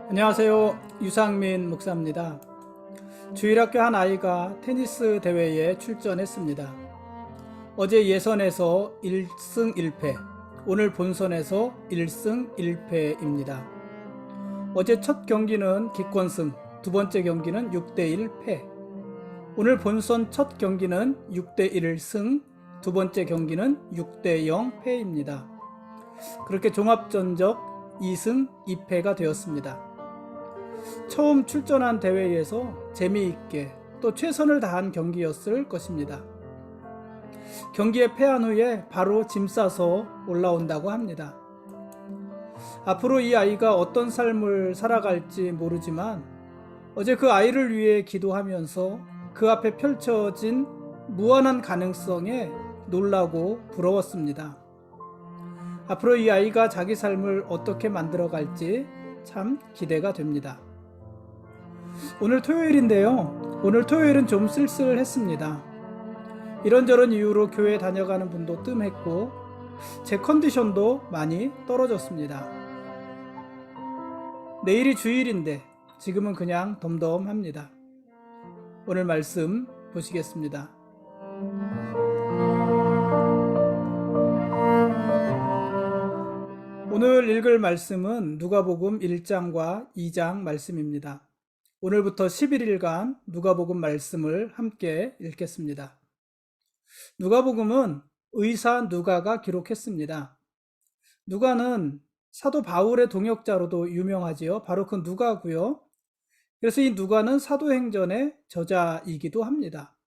안녕하세요. 유상민 목사입니다. 주일학교 한 아이가 테니스 대회에 출전했습니다. 어제 예선에서 1승 1패, 오늘 본선에서 1승 1패입니다. 어제 첫 경기는 기권승, 두 번째 경기는 6대1 패. 오늘 본선 첫 경기는 6대1 승, 두 번째 경기는 6대0 패입니다. 그렇게 종합전적 2승 2패가 되었습니다. 처음 출전한 대회에서 재미있게 또 최선을 다한 경기였을 것입니다. 경기에 패한 후에 바로 짐 싸서 올라온다고 합니다. 앞으로 이 아이가 어떤 삶을 살아갈지 모르지만 어제 그 아이를 위해 기도하면서 그 앞에 펼쳐진 무한한 가능성에 놀라고 부러웠습니다. 앞으로 이 아이가 자기 삶을 어떻게 만들어갈지 참 기대가 됩니다. 오늘 토요일인데요. 오늘 토요일은 좀 쓸쓸했습니다. 이런저런 이유로 교회 다녀가는 분도 뜸했고 제 컨디션도 많이 떨어졌습니다. 내일이 주일인데 지금은 그냥 덤덤합니다. 오늘 말씀 보시겠습니다. 오늘 읽을 말씀은 누가복음 1장과 2장 말씀입니다. 오늘부터 11일간 누가복음 말씀을 함께 읽겠습니다. 누가복음은 의사 누가가 기록했습니다. 누가는 사도 바울의 동역자로도 유명하지요. 바로 그 누가고요. 그래서 이 누가는 사도행전의 저자이기도 합니다.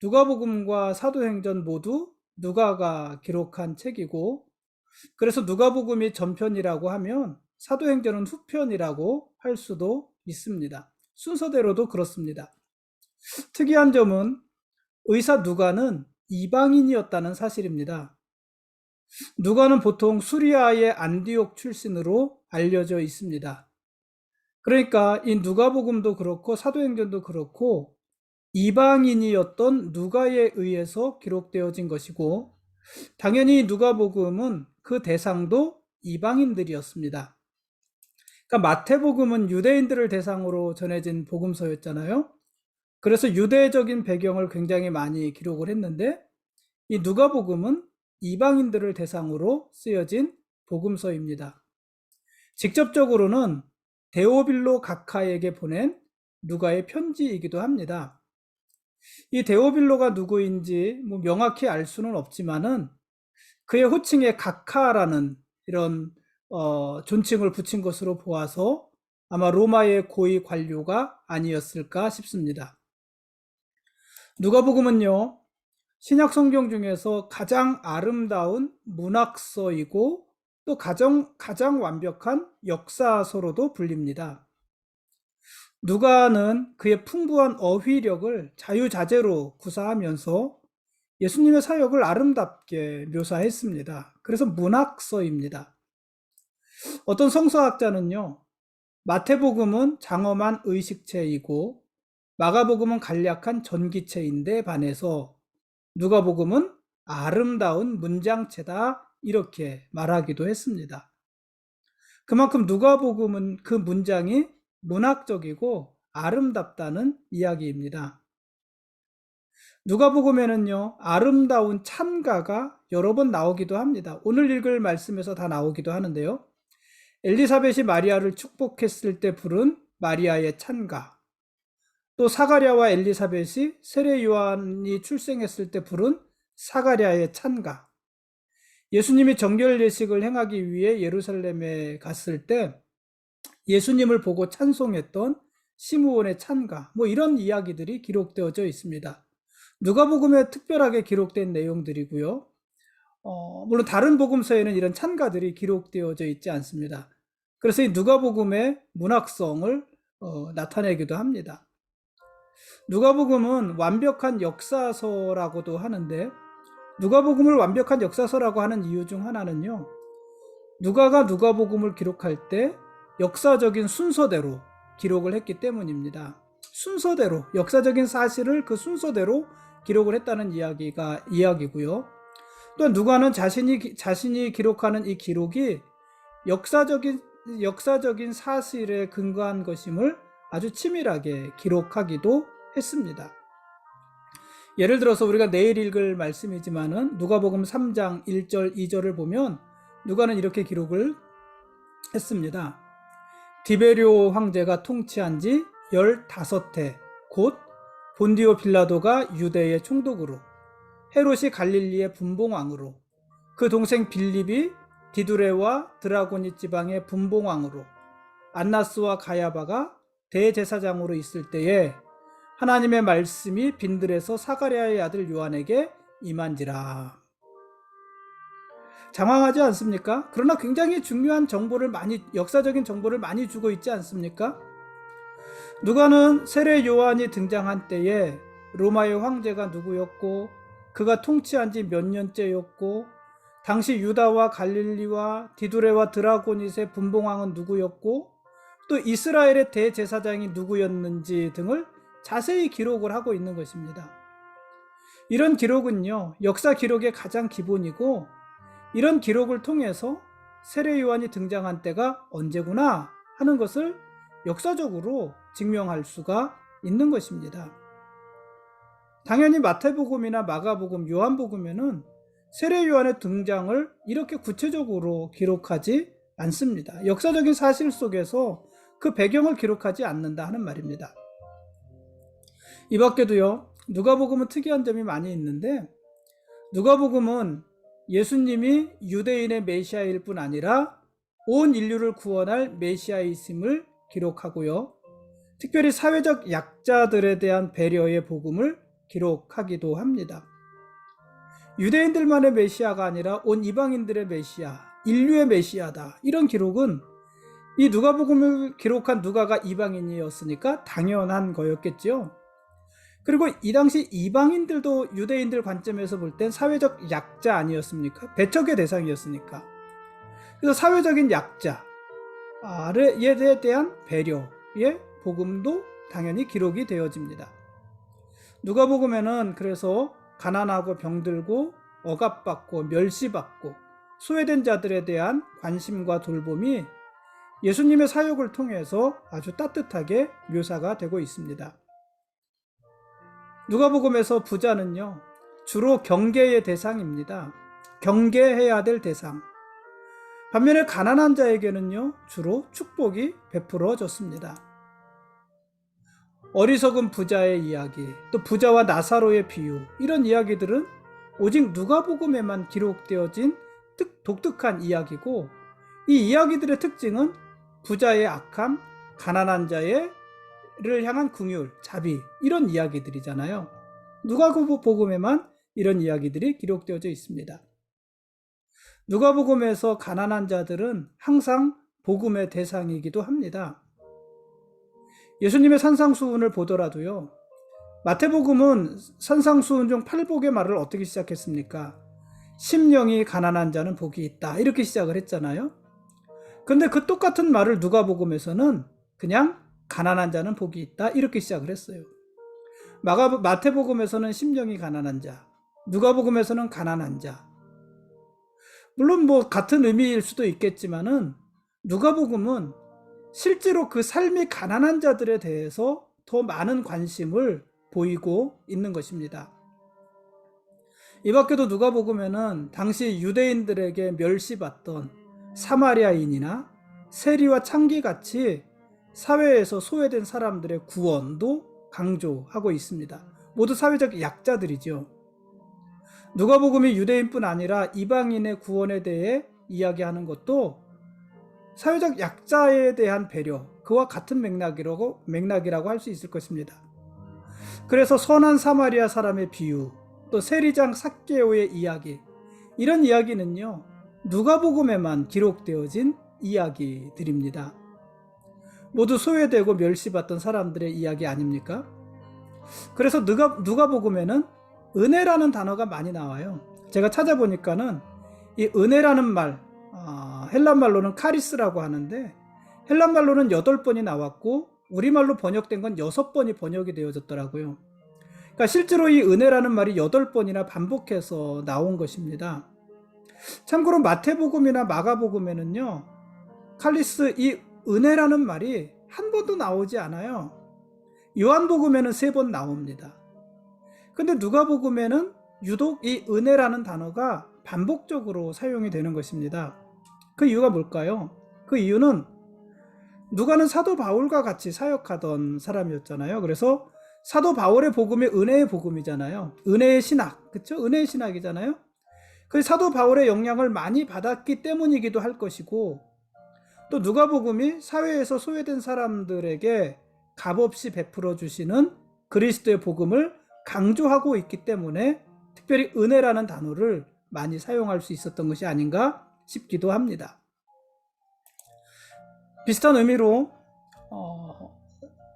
누가복음과 사도행전 모두 누가가 기록한 책이고, 그래서 누가복음이 전편이라고 하면 사도행전은 후편이라고 할 수도 있습니다. 순서대로도 그렇습니다. 특이한 점은 의사 누가는 이방인이었다는 사실입니다. 누가는 보통 수리아의 안디옥 출신으로 알려져 있습니다. 그러니까 이 누가복음도 그렇고 사도행전도 그렇고 이방인이었던 누가에 의해서 기록되어진 것이고, 당연히 누가복음은 그 대상도 이방인들이었습니다. 그러니까 마태복음은 유대인들을 대상으로 전해진 복음서였잖아요. 그래서 유대적인 배경을 굉장히 많이 기록을 했는데 이 누가복음은 이방인들을 대상으로 쓰여진 복음서입니다. 직접적으로는 데오빌로 각하에게 보낸 누가의 편지이기도 합니다. 이 데오빌로가 누구인지 명확히 알 수는 없지만은 그의 호칭에 각하라는 이런 존칭을 붙인 것으로 보아서 아마 로마의 고위 관료가 아니었을까 싶습니다. 누가복음은요, 신약 성경 중에서 가장 아름다운 문학서이고 또 가장 완벽한 역사서로도 불립니다. 누가는 그의 풍부한 어휘력을 자유자재로 구사하면서 예수님의 사역을 아름답게 묘사했습니다. 그래서 문학서입니다. 어떤 성서학자는요, 마태복음은 장엄한 의식체이고 마가복음은 간략한 전기체인데 반해서 누가복음은 아름다운 문장체다, 이렇게 말하기도 했습니다. 그만큼 누가복음은 그 문장이 문학적이고 아름답다는 이야기입니다. 누가복음에는요, 아름다운 찬가가 여러 번 나오기도 합니다. 오늘 읽을 말씀에서 다 나오기도 하는데요. 엘리사벳이 마리아를 축복했을 때 부른 마리아의 찬가, 또 사가랴와 엘리사벳이 세례 요한이 출생했을 때 부른 사가랴의 찬가, 예수님이 정결 예식을 행하기 위해 예루살렘에 갔을 때 예수님을 보고 찬송했던 시므온의 찬가, 이런 이야기들이 기록되어져 있습니다. 누가복음에 특별하게 기록된 내용들이고요. 물론 다른 복음서에는 이런 찬가들이 기록되어져 있지 않습니다. 그래서 이 누가복음의 문학성을 나타내기도 합니다. 누가복음은 완벽한 역사서라고도 하는데, 누가복음을 완벽한 역사서라고 하는 이유 중 하나는요, 누가가 누가복음을 기록할 때 역사적인 순서대로 기록을 했기 때문입니다. 순서대로, 역사적인 사실을 그 순서대로 기록을 했다는 이야기고요. 또 누가는 자신이 기록하는 이 기록이 역사적인 사실에 근거한 것임을 아주 치밀하게 기록하기도 했습니다. 예를 들어서 우리가 내일 읽을 말씀이지만은 누가복음 3장 1절 2절을 보면 누가는 이렇게 기록을 했습니다. 디베리오 황제가 통치한 지 15해 곧 본디오 빌라도가 유대의 총독으로, 헤롯이 갈릴리의 분봉왕으로, 그 동생 빌립이 디두레와 드라고니 지방의 분봉왕으로, 안나스와 가야바가 대제사장으로 있을 때에 하나님의 말씀이 빈들에서 사가랴의 아들 요한에게 임한지라. 장황하지 않습니까? 그러나 굉장히 중요한 역사적인 정보를 많이 주고 있지 않습니까? 누가는 세례 요한이 등장한 때에 로마의 황제가 누구였고, 그가 통치한 지 몇 년째였고, 당시 유다와 갈릴리와 디두레와 드라고닛의 분봉왕은 누구였고, 또 이스라엘의 대제사장이 누구였는지 등을 자세히 기록을 하고 있는 것입니다. 이런 기록은요, 역사 기록의 가장 기본이고, 이런 기록을 통해서 세례 요한이 등장한 때가 언제구나 하는 것을 역사적으로 증명할 수가 있는 것입니다. 당연히 마태복음이나 마가복음, 요한복음에는 세례 요한의 등장을 이렇게 구체적으로 기록하지 않습니다. 역사적인 사실 속에서 그 배경을 기록하지 않는다 하는 말입니다. 이 밖에도요, 누가복음은 특이한 점이 많이 있는데, 누가복음은 예수님이 유대인의 메시아일 뿐 아니라 온 인류를 구원할 메시아이심을 기록하고요, 특별히 사회적 약자들에 대한 배려의 복음을 기록하기도 합니다. 유대인들만의 메시아가 아니라 온 이방인들의 메시아, 인류의 메시아다, 이런 기록은 이 누가복음을 기록한 누가가 이방인이었으니까 당연한 거였겠죠. 그리고 이 당시 이방인들도 유대인들 관점에서 볼 땐 사회적 약자 아니었습니까? 배척의 대상이었으니까. 그래서 사회적인 약자에 대한 배려의 복음도 당연히 기록이 되어집니다. 누가복음에는 그래서 가난하고 병들고 억압받고 멸시받고 소외된 자들에 대한 관심과 돌봄이 예수님의 사역을 통해서 아주 따뜻하게 묘사가 되고 있습니다. 누가복음에서 부자는요, 주로 경계의 대상입니다. 경계해야 될 대상. 반면에 가난한 자에게는요, 주로 축복이 베풀어졌습니다. 어리석은 부자의 이야기, 또 부자와 나사로의 비유, 이런 이야기들은 오직 누가복음에만 기록되어진 독특한 이야기고, 이 이야기들의 특징은 부자의 악함, 가난한 자를 향한 긍휼, 자비, 이런 이야기들이잖아요. 누가복음에만 이런 이야기들이 기록되어져 있습니다. 누가복음에서 가난한 자들은 항상 복음의 대상이기도 합니다. 예수님의 산상수훈을 보더라도요, 마태복음은 산상수훈 중 8복의 말을 어떻게 시작했습니까? 심령이 가난한 자는 복이 있다, 이렇게 시작을 했잖아요. 근데 그 똑같은 말을 누가복음에서는 그냥 가난한 자는 복이 있다, 이렇게 시작을 했어요. 마태복음에서는 심령이 가난한 자, 누가복음에서는 가난한 자. 물론 같은 의미일 수도 있겠지만은 누가복음은 실제로 그 삶이 가난한 자들에 대해서 더 많은 관심을 보이고 있는 것입니다. 이 밖에도 누가복음에는 당시 유대인들에게 멸시받던 사마리아인이나 세리와 창기같이 사회에서 소외된 사람들의 구원도 강조하고 있습니다. 모두 사회적 약자들이죠. 누가복음이 유대인뿐 아니라 이방인의 구원에 대해 이야기하는 것도 사회적 약자에 대한 배려, 그와 같은 맥락이라고 할 수 있을 것입니다. 그래서 선한 사마리아 사람의 비유, 또 세리장 삭개오의 이야기, 이런 이야기는요, 누가복음에만 기록되어진 이야기들입니다. 모두 소외되고 멸시받던 사람들의 이야기 아닙니까? 그래서 누가복음에는 은혜라는 단어가 많이 나와요. 제가 찾아보니까는 이 은혜라는 말, 헬란말로는 카리스라고 하는데, 헬란말로는 8번이 나왔고 우리말로 번역된 건 6번이 번역이 되어졌더라고요. 그러니까 실제로 이 은혜라는 말이 8번이나 반복해서 나온 것입니다. 참고로 마태복음이나 마가복음에는요, 칼리스 이 은혜라는 말이 한 번도 나오지 않아요. 요한복음에는 3번 나옵니다. 근데 누가복음에는 유독 이 은혜라는 단어가 반복적으로 사용이 되는 것입니다. 그 이유가 뭘까요? 그 이유는 누가는 사도 바울과 같이 사역하던 사람이었잖아요. 그래서 사도 바울의 복음이 은혜의 복음이잖아요. 은혜의 신학, 그렇죠? 은혜의 신학이잖아요. 그 사도 바울의 영향을 많이 받았기 때문이기도 할 것이고, 또 누가복음이 사회에서 소외된 사람들에게 값없이 베풀어 주시는 그리스도의 복음을 강조하고 있기 때문에 특별히 은혜라는 단어를 많이 사용할 수 있었던 것이 아닌가 싶기도 합니다. 비슷한 의미로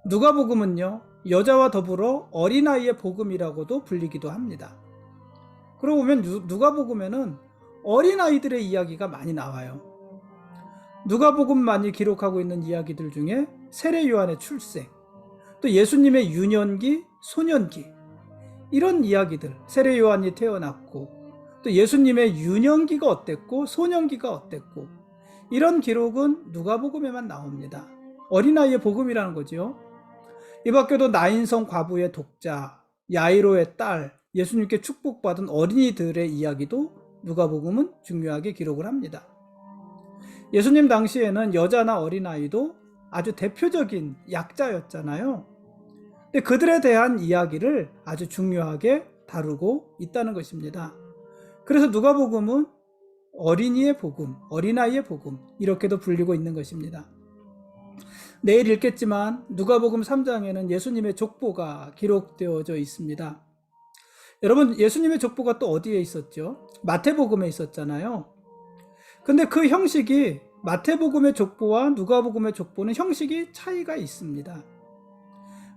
누가복음은요, 여자와 더불어 어린아이의 복음이라고도 불리기도 합니다. 그러고 보면 누가복음에는 어린아이들의 이야기가 많이 나와요. 누가복음만이 기록하고 있는 이야기들 중에 세례 요한의 출생, 또 예수님의 유년기, 소년기, 이런 이야기들, 세례 요한이 태어났고 또 예수님의 유년기가 어땠고 소년기가 어땠고, 이런 기록은 누가복음에만 나옵니다. 어린아이의 복음이라는 거죠. 이 밖에도 나인성 과부의 독자, 야이로의 딸, 예수님께 축복받은 어린이들의 이야기도 누가복음은 중요하게 기록을 합니다. 예수님 당시에는 여자나 어린아이도 아주 대표적인 약자였잖아요. 근데 그들에 대한 이야기를 아주 중요하게 다루고 있다는 것입니다. 그래서 누가복음은 어린이의 복음, 어린아이의 복음, 이렇게도 불리고 있는 것입니다. 내일 읽겠지만 누가복음 3장에는 예수님의 족보가 기록되어져 있습니다. 여러분, 예수님의 족보가 또 어디에 있었죠? 마태복음에 있었잖아요. 근데 그 형식이 마태복음의 족보와 누가복음의 족보는 형식이 차이가 있습니다.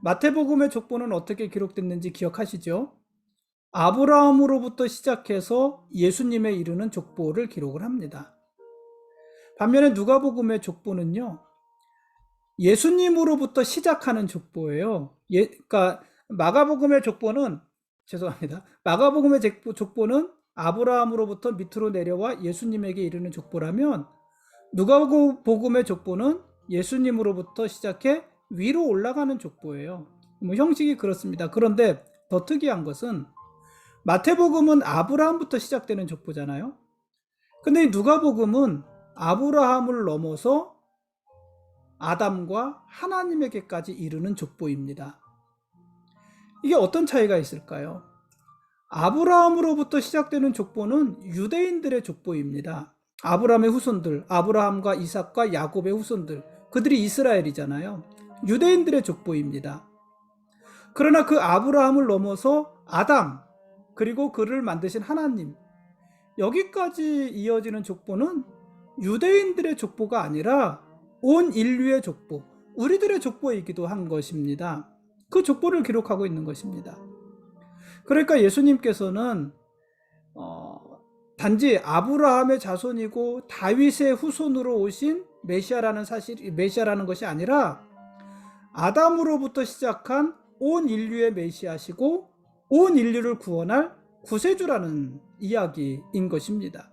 마태복음의 족보는 어떻게 기록됐는지 기억하시죠? 아브라함으로부터 시작해서 예수님에 이르는 족보를 기록을 합니다. 반면에 누가복음의 족보는요, 예수님으로부터 시작하는 족보예요. 그러니까 마가복음의 족보는, 죄송합니다. 마가복음의 족보는 아브라함으로부터 밑으로 내려와 예수님에게 이르는 족보라면, 누가복음의 족보는 예수님으로부터 시작해 위로 올라가는 족보예요. 형식이 그렇습니다. 그런데 더 특이한 것은 마태복음은 아브라함부터 시작되는 족보잖아요. 근데 이 누가복음은 아브라함을 넘어서 아담과 하나님에게까지 이르는 족보입니다. 이게 어떤 차이가 있을까요? 아브라함으로부터 시작되는 족보는 유대인들의 족보입니다. 아브라함의 후손들, 아브라함과 이삭과 야곱의 후손들, 그들이 이스라엘이잖아요. 유대인들의 족보입니다. 그러나 그 아브라함을 넘어서 아담, 그리고 그를 만드신 하나님, 여기까지 이어지는 족보는 유대인들의 족보가 아니라 온 인류의 족보, 우리들의 족보이기도 한 것입니다. 그 족보를 기록하고 있는 것입니다. 그러니까 예수님께서는 단지 아브라함의 자손이고 다윗의 후손으로 오신 메시아라는 것이 아니라 아담으로부터 시작한 온 인류의 메시아시고 온 인류를 구원할 구세주라는 이야기인 것입니다.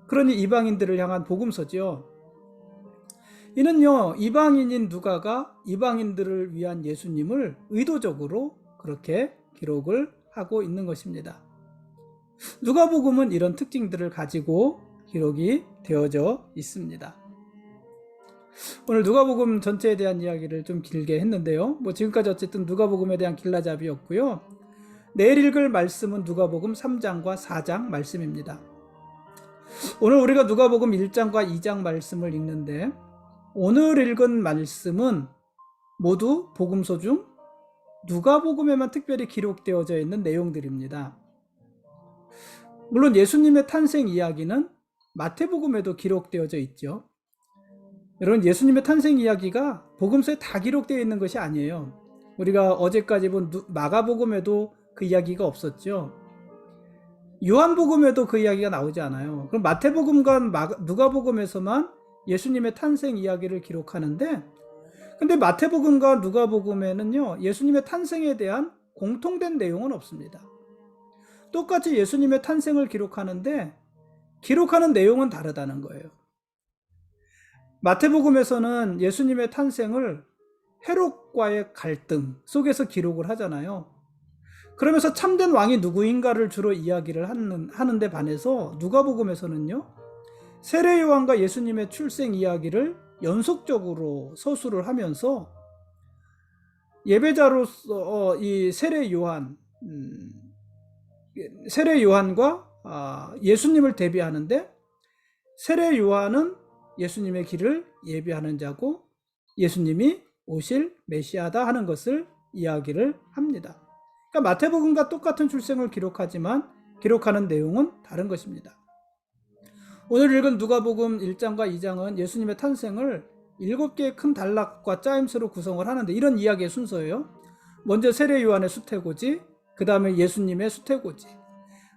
그러니 이방인들을 향한 복음서지요. 이는요, 이방인인 누가가 이방인들을 위한 예수님을 의도적으로 그렇게 기록을 하고 있는 것입니다. 누가복음은 이런 특징들을 가지고 기록이 되어져 있습니다. 오늘 누가복음 전체에 대한 이야기를 좀 길게 했는데요. 지금까지 어쨌든 누가복음에 대한 길라잡이였고요. 내일 읽을 말씀은 누가복음 3장과 4장 말씀입니다. 오늘 우리가 누가복음 1장과 2장 말씀을 읽는데, 오늘 읽은 말씀은 모두 복음서 중 누가복음에만 특별히 기록되어져 있는 내용들입니다. 물론 예수님의 탄생 이야기는 마태복음에도 기록되어져 있죠. 여러분, 예수님의 탄생 이야기가 복음서에 다 기록되어 있는 것이 아니에요. 우리가 어제까지 본 마가복음에도 그 이야기가 없었죠. 요한복음에도 그 이야기가 나오지 않아요. 그럼 마태복음과 누가복음에서만 예수님의 탄생 이야기를 기록하는데, 근데 마태복음과 누가복음에는요, 예수님의 탄생에 대한 공통된 내용은 없습니다. 똑같이 예수님의 탄생을 기록하는데 기록하는 내용은 다르다는 거예요. 마태복음에서는 예수님의 탄생을 헤롯과의 갈등 속에서 기록을 하잖아요. 그러면서 참된 왕이 누구인가를 주로 이야기를 하는데 반해서 누가복음에서는요, 세례 요한과 예수님의 출생 이야기를 연속적으로 서술을 하면서 예배자로서 이 세례 요한과 예수님을 대비하는데, 세례 요한은 예수님의 길을 예비하는 자고 예수님이 오실 메시아다 하는 것을 이야기를 합니다. 그러니까 마태복음과 똑같은 출생을 기록하지만 기록하는 내용은 다른 것입니다. 오늘 읽은 누가복음 1장과 2장은 예수님의 탄생을 7개의 큰 단락과 짜임새로 구성을 하는데, 이런 이야기의 순서예요. 먼저 세례 요한의 수태고지, 그 다음에 예수님의 수태고지,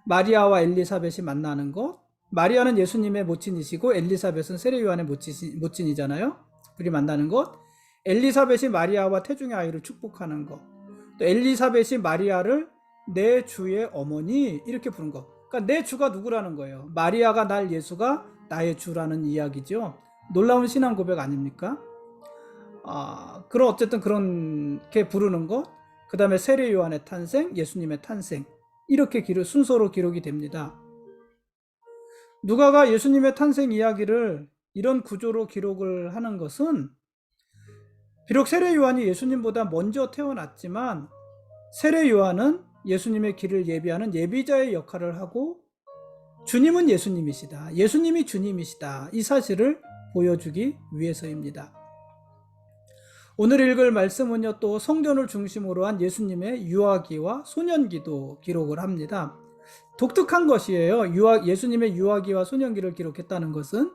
마리아와 엘리사벳이 만나는 것, 마리아는 예수님의 모친이시고 엘리사벳은 세례 요한의 모친이잖아요. 둘이 만나는 것, 엘리사벳이 마리아와 태중의 아이를 축복하는 것, 또 엘리사벳이 마리아를 내 주의 어머니 이렇게 부른 것. 그러니까 내 주가 누구라는 거예요. 마리아가 날 예수가 나의 주라는 이야기죠. 놀라운 신앙 고백 아닙니까? 그런 어쨌든 그렇게 부르는 것, 그 다음에 세례 요한의 탄생, 예수님의 탄생, 이렇게 순서로 기록이 됩니다. 누가가 예수님의 탄생 이야기를 이런 구조로 기록을 하는 것은, 비록 세례 요한이 예수님보다 먼저 태어났지만 세례 요한은 예수님의 길을 예비하는 예비자의 역할을 하고 주님은 예수님이시다, 예수님이 주님이시다, 이 사실을 보여주기 위해서입니다. 오늘 읽을 말씀은요, 또 성전을 중심으로 한 예수님의 유아기와 소년기도 기록을 합니다. 독특한 것이에요. 예수님의 유아기와 소년기를 기록했다는 것은.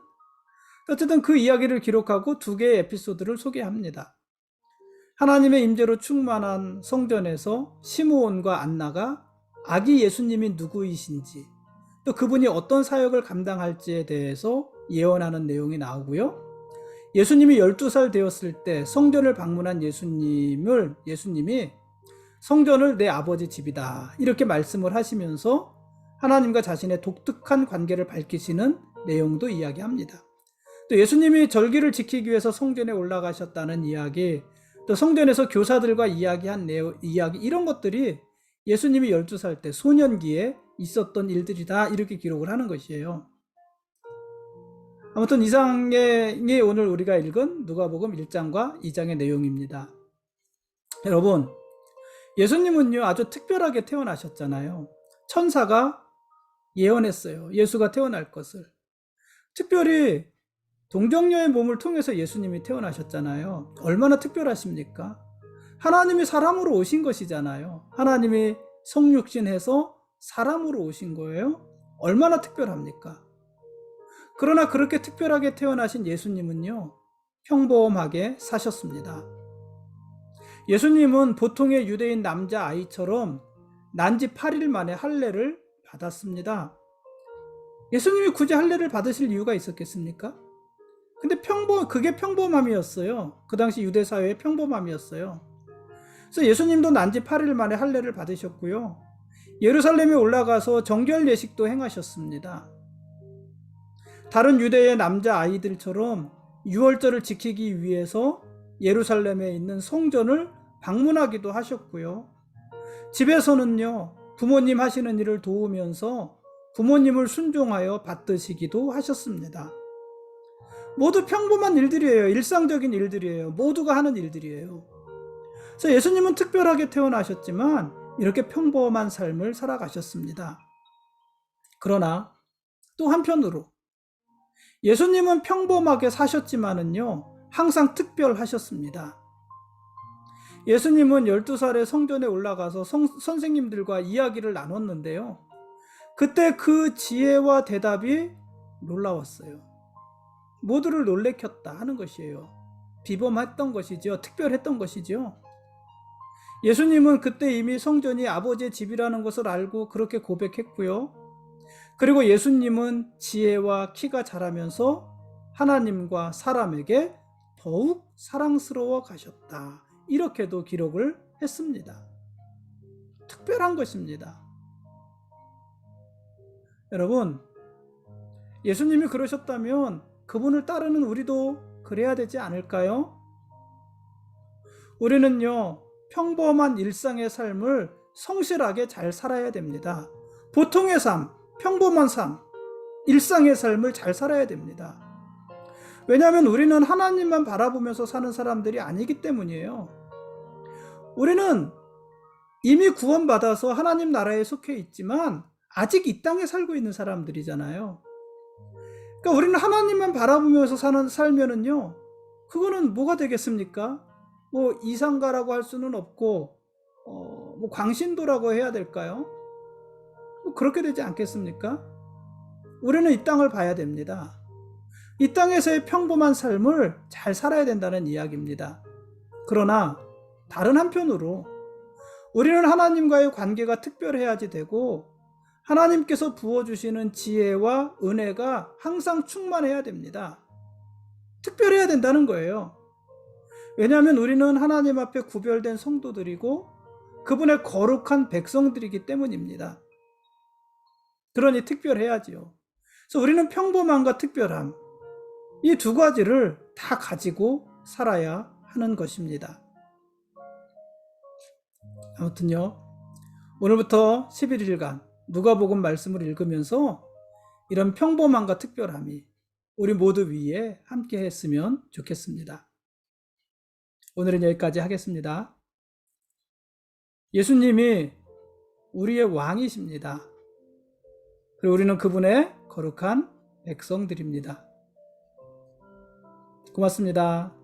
어쨌든 그 이야기를 기록하고 두 개의 에피소드를 소개합니다. 하나님의 임재로 충만한 성전에서 시므온과 안나가 아기 예수님이 누구이신지, 또 그분이 어떤 사역을 감당할지에 대해서 예언하는 내용이 나오고요. 예수님이 12살 되었을 때 성전을 방문한 예수님이 성전을 내 아버지 집이다 이렇게 말씀을 하시면서 하나님과 자신의 독특한 관계를 밝히시는 내용도 이야기합니다. 또 예수님이 절기를 지키기 위해서 성전에 올라가셨다는 이야기, 또 성전에서 교사들과 이야기한 이야기, 이런 것들이 예수님이 12살 때 소년기에 있었던 일들이다 이렇게 기록을 하는 것이에요. 아무튼 이상이 오늘 우리가 읽은 누가복음 1장과 2장의 내용입니다. 여러분, 예수님은요 아주 특별하게 태어나셨잖아요. 천사가 예언했어요. 예수가 태어날 것을. 특별히 동정녀의 몸을 통해서 예수님이 태어나셨잖아요. 얼마나 특별하십니까? 하나님이 사람으로 오신 것이잖아요. 하나님이 성육신해서 사람으로 오신 거예요. 얼마나 특별합니까? 그러나 그렇게 특별하게 태어나신 예수님은요, 평범하게 사셨습니다. 예수님은 보통의 유대인 남자 아이처럼 난지 8일 만에 할례를 받았습니다. 예수님이 굳이 할례를 받으실 이유가 있었겠습니까? 근데 그게 평범함이었어요. 그 당시 유대 사회의 평범함이었어요. 그래서 예수님도 난지 8일 만에 할례를 받으셨고요. 예루살렘에 올라가서 정결 예식도 행하셨습니다. 다른 유대의 남자 아이들처럼 유월절을 지키기 위해서 예루살렘에 있는 성전을 방문하기도 하셨고요. 집에서는요, 부모님 하시는 일을 도우면서 부모님을 순종하여 받드시기도 하셨습니다. 모두 평범한 일들이에요. 일상적인 일들이에요. 모두가 하는 일들이에요. 그래서 예수님은 특별하게 태어나셨지만 이렇게 평범한 삶을 살아가셨습니다. 그러나 또 한편으로 예수님은 평범하게 사셨지만은요, 항상 특별하셨습니다. 예수님은 12살에 성전에 올라가서 선생님들과 이야기를 나눴는데요. 그때 그 지혜와 대답이 놀라웠어요. 모두를 놀래켰다 하는 것이에요. 비범했던 것이죠. 특별했던 것이죠. 예수님은 그때 이미 성전이 아버지의 집이라는 것을 알고 그렇게 고백했고요. 그리고 예수님은 지혜와 키가 자라면서 하나님과 사람에게 더욱 사랑스러워 가셨다, 이렇게도 기록을 했습니다. 특별한 것입니다. 여러분, 예수님이 그러셨다면 그분을 따르는 우리도 그래야 되지 않을까요? 우리는요, 평범한 일상의 삶을 성실하게 잘 살아야 됩니다. 보통의 삶, 평범한 삶, 일상의 삶을 잘 살아야 됩니다. 왜냐하면 우리는 하나님만 바라보면서 사는 사람들이 아니기 때문이에요. 우리는 이미 구원받아서 하나님 나라에 속해 있지만 아직 이 땅에 살고 있는 사람들이잖아요. 그러니까 우리는 하나님만 바라보면서 살면은요, 그거는 뭐가 되겠습니까? 뭐 이상가라고 할 수는 없고, 뭐 광신도라고 해야 될까요? 뭐 그렇게 되지 않겠습니까? 우리는 이 땅을 봐야 됩니다. 이 땅에서의 평범한 삶을 잘 살아야 된다는 이야기입니다. 그러나 다른 한편으로 우리는 하나님과의 관계가 특별해야지 되고, 하나님께서 부어주시는 지혜와 은혜가 항상 충만해야 됩니다. 특별해야 된다는 거예요. 왜냐하면 우리는 하나님 앞에 구별된 성도들이고 그분의 거룩한 백성들이기 때문입니다. 그러니 특별해야지요. 그래서 우리는 평범함과 특별함, 이 두 가지를 다 가지고 살아야 하는 것입니다. 아무튼요, 오늘부터 11일간 누가복음 말씀을 읽으면서 이런 평범함과 특별함이 우리 모두 위에 함께 했으면 좋겠습니다. 오늘은 여기까지 하겠습니다. 예수님이 우리의 왕이십니다. 그리고 우리는 그분의 거룩한 백성들입니다. 고맙습니다.